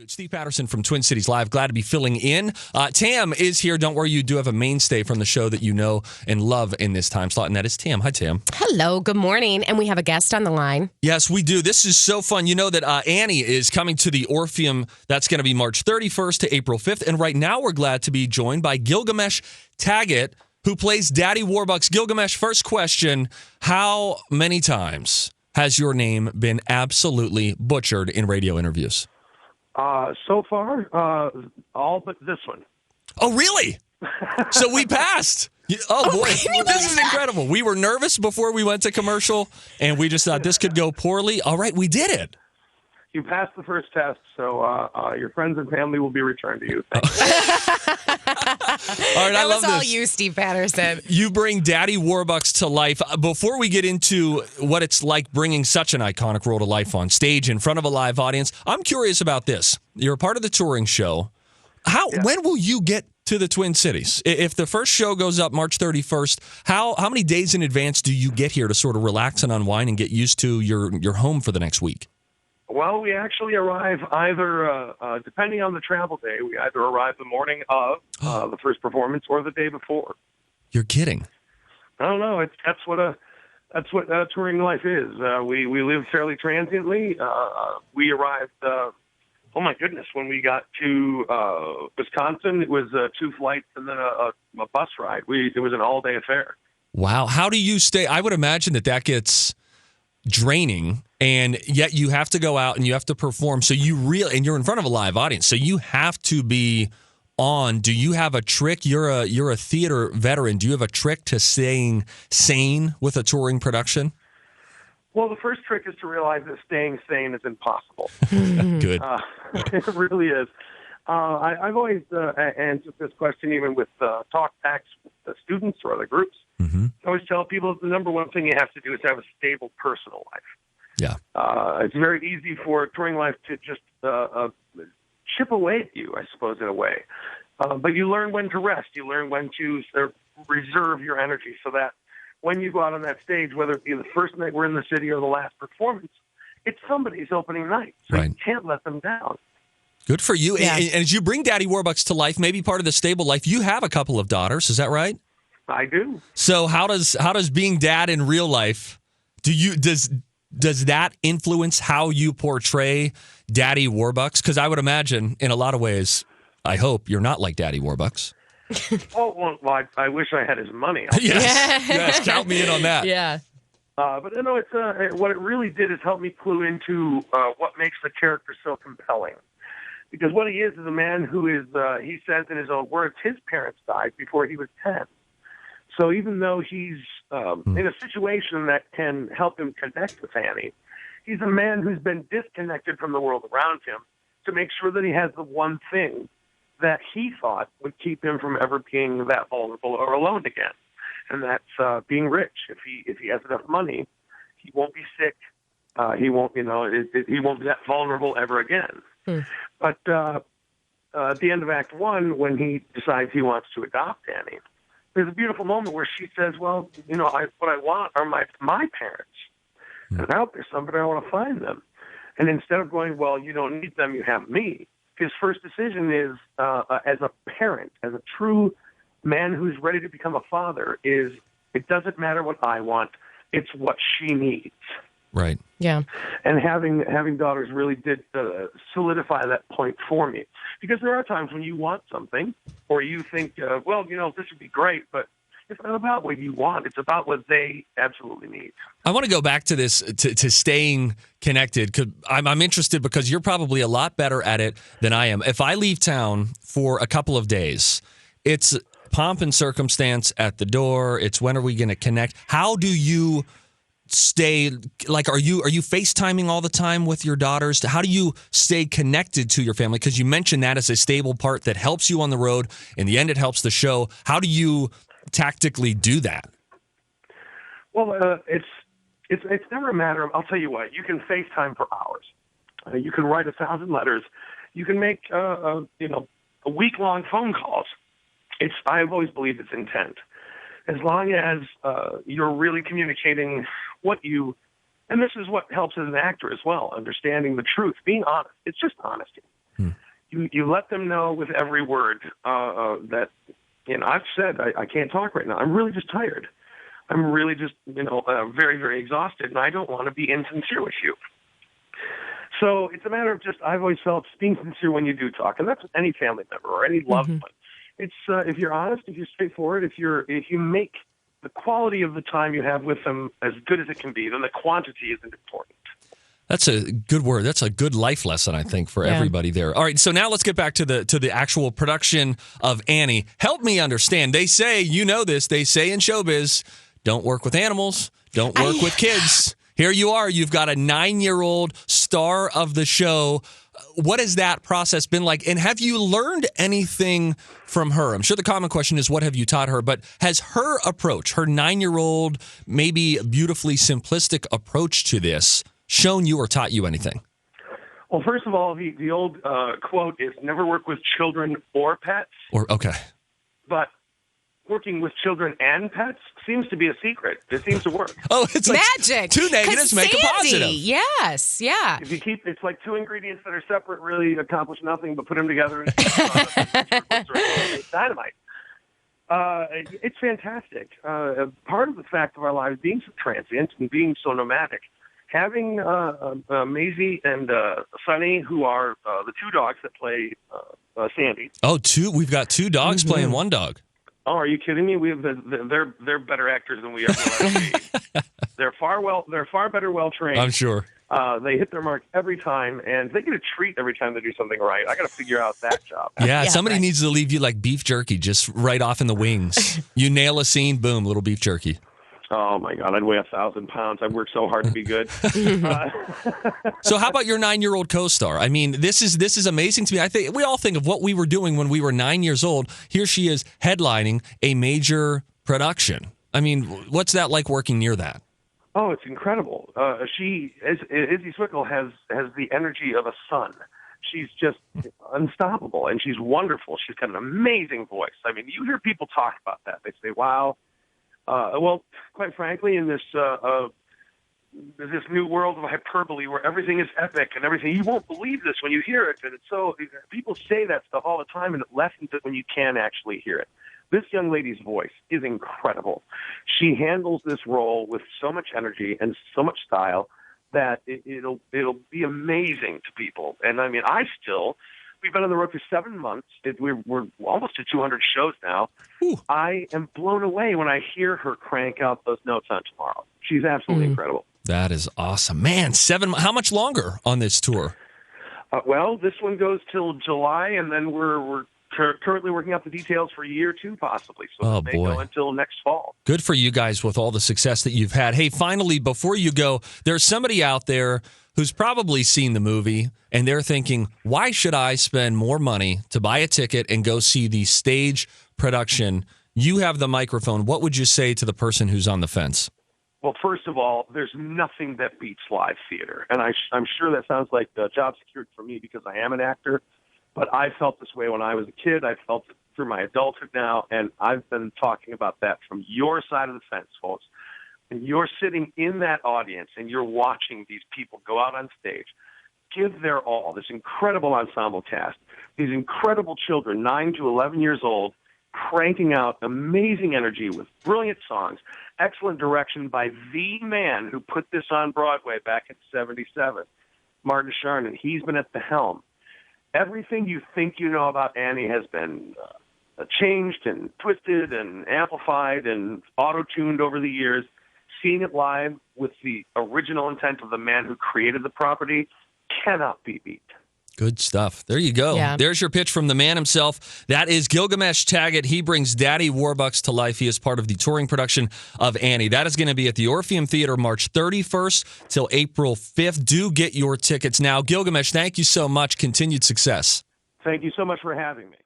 Steve Patterson from Twin Cities Live. Glad to be filling in. Tam is here. Don't worry, you do have a mainstay from the show that you know and love in this time slot, and that is Tam. Hi, Tam. Hello, good morning. And we have a guest on the line. Yes, we do. This is so fun. You know that Annie is coming to the Orpheum. That's going to be March 31st to April 5th. And right now we're glad to be joined by Gilgamesh Taggett, who plays Daddy Warbucks. Gilgamesh, first question, how many times has your name been absolutely butchered in radio interviews? So far, all but this one. Oh, really? So we passed. Oh, boy. This is incredible. We were nervous before we went to commercial, and we just thought this could go poorly. All right, we did it. You passed the first test, so your friends and family will be returned to you. Thank you. All right, I love this. That was all you, Steve Patterson. You bring Daddy Warbucks to life. Before we get into what it's like bringing such an iconic role to life on stage in front of a live audience, I'm curious about this. You're a part of the touring show. When will you get to the Twin Cities? If the first show goes up March 31st, how many days in advance do you get here to sort of relax and unwind and get used to your home for the next week? Well, we actually arrive either, depending on the travel day, we either arrive the morning of the first performance or the day before. You're kidding. I don't know. That's what touring life is. We live fairly transiently. We arrived. Oh my goodness! When we got to Wisconsin, it was 2 flights and then a bus ride. It was an all-day affair. Wow! How do you stay? I would imagine that gets draining, and yet you have to go out and you have to perform. So and you're in front of a live audience, so you have to be on. Do you have a trick? You're a theater veteran. Do you have a trick to staying sane with a touring production? Well, the first trick is to realize that staying sane is impossible. Good. It really is. I've always answered this question even with talk backs with the students or other groups. Mm-hmm. I always tell people the number one thing you have to do is have a stable personal life. Yeah. It's very easy for touring life to just chip away at you, I suppose, in a way. But you learn when to rest. You learn when to reserve your energy so that when you go out on that stage, whether it be the first night we're in the city or the last performance, it's somebody's opening night. So right. You can't let them down. Good for you. Yeah. And as you bring Daddy Warbucks to life, maybe part of the stable life, you have a couple of daughters. Is that right? I do. So how does being dad in real life, does that influence how you portray Daddy Warbucks? Because I would imagine in a lot of ways, I hope you're not like Daddy Warbucks. Well, I wish I had his money. Yes, count me in on that. Yeah. But no, it's what it really did is help me clue into what makes the character so compelling. Because what he is a man who is, he says in his own words, his parents died before he was 10. So even though he's in a situation that can help him connect with Annie, he's a man who's been disconnected from the world around him to make sure that he has the one thing that he thought would keep him from ever being that vulnerable or alone again. And that's being rich. If he has enough money, he won't be sick. He won't, he won't be that vulnerable ever again. But at the end of Act 1, when he decides he wants to adopt Annie, there's a beautiful moment where she says, well, what I want are my parents. And out there, somebody, I want to find them. And instead of going, well, you don't need them, you have me, his first decision is, as a parent, as a true man who's ready to become a father, is it doesn't matter what I want, it's what she needs. Right. Yeah. And having daughters really did solidify that point for me. Because there are times when you want something, or you think, this would be great, but it's not about what you want. It's about what they absolutely need. I want to go back to this, to staying connected. I'm interested because you're probably a lot better at it than I am. If I leave town for a couple of days, it's pomp and circumstance at the door. It's when are we going to connect? How do you stay, like, are you FaceTiming all the time with your daughters? How do you stay connected to your family? Because you mentioned that as a stable part that helps you on the road. In the end, it helps the show. How do you tactically do that? Well, it's never a matter of, I'll tell you what, you can FaceTime for hours. You can write 1,000 letters. You can make, a week-long phone calls. I've always believed it's intent. As long as you're really communicating and this is what helps as an actor as well, understanding the truth, being honest. It's just honesty. You let them know with every word that, I've said I can't talk right now. I'm really just tired. I'm really just, very, very exhausted, and I don't want to be insincere with you. So it's a matter of I've always felt being sincere when you do talk, and that's with any family member or any loved one. It's if you're honest, if you're straightforward, if you make the quality of the time you have with them as good as it can be, then the quantity isn't important. That's a good word. That's a good life lesson, I think, for everybody there. All right, so now let's get back to the actual production of Annie. Help me understand. They say, this, they say in showbiz, don't work with animals, don't work with kids. Here you are. You've got a 9-year-old star of the show. What has that process been like? And have you learned anything from her? I'm sure the common question is, what have you taught her? But has her approach, her 9-year-old, maybe beautifully simplistic approach to this, shown you or taught you anything? Well, first of all, the old quote is never work with children or pets. Okay. But working with children and pets seems to be a secret. It seems to work. Oh, it's like magic. Two negatives make a positive. Yes, yeah. If you keep, it's like two ingredients that are separate really accomplish nothing, but put them together and dynamite. It's fantastic. Part of the fact of our lives being so transient and being so nomadic, having Maisie and Sunny, who are the two dogs that play Sandy. Oh, we've got two dogs playing one dog. Oh, are you kidding me? We have they're better actors than we ever will ever be. They're far better well trained. I'm sure. They hit their mark every time, and they get a treat every time they do something right. I got to figure out that job. Yeah, somebody needs to leave you like beef jerky, just right off in the wings. You nail a scene, boom, little beef jerky. Oh my God, I'd weigh 1,000 pounds. I've worked so hard to be good. So how about your 9-year-old co-star? I mean, this is amazing to me. I think we all think of what we were doing when we were 9 years old. Here she is headlining a major production. I mean, what's that like working near that? Oh, it's incredible. Izzy Swickle has the energy of a sun. She's just unstoppable, and she's wonderful. She's got an amazing voice. I mean, you hear people talk about that. They say, wow. Well, quite frankly, in this new world of hyperbole where everything is epic and everything, you won't believe this when you hear it. And it's so people say that stuff all the time, and it lessens it when you can actually hear it. This young lady's voice is incredible. She handles this role with so much energy and so much style that it'll be amazing to people. And I mean, we've been on the road for 7 months. We're almost to 200 shows now. Ooh. I am blown away when I hear her crank out those notes on Tomorrow. She's absolutely incredible. That is awesome. Man, how much longer on this tour? Well, this one goes till July, and then we're currently working out the details for year 2, possibly. So it may go until next fall. Good for you guys with all the success that you've had. Hey, finally, before you go, there's somebody out there who's probably seen the movie, and they're thinking, why should I spend more money to buy a ticket and go see the stage production? You have the microphone. What would you say to the person who's on the fence? Well, first of all, there's nothing that beats live theater. And I'm sure that sounds like a job secured for me because I am an actor, but I felt this way when I was a kid. I felt it through my adulthood now, and I've been talking about that from your side of the fence, folks. And you're sitting in that audience and you're watching these people go out on stage, give their all, this incredible ensemble cast, these incredible children, 9 to 11 years old, cranking out amazing energy with brilliant songs, excellent direction by the man who put this on Broadway back in 1977, Martin Charnin. He's been at the helm. Everything you think you know about Annie has been changed and twisted and amplified and auto-tuned over the years. Seeing it live with the original intent of the man who created the property cannot be beat. Good stuff. There you go. Yeah. There's your pitch from the man himself. That is Gilgamesh Taggett. He brings Daddy Warbucks to life. He is part of the touring production of Annie. That is going to be at the Orpheum Theater March 31st till April 5th. Do get your tickets now. Gilgamesh, thank you so much. Continued success. Thank you so much for having me.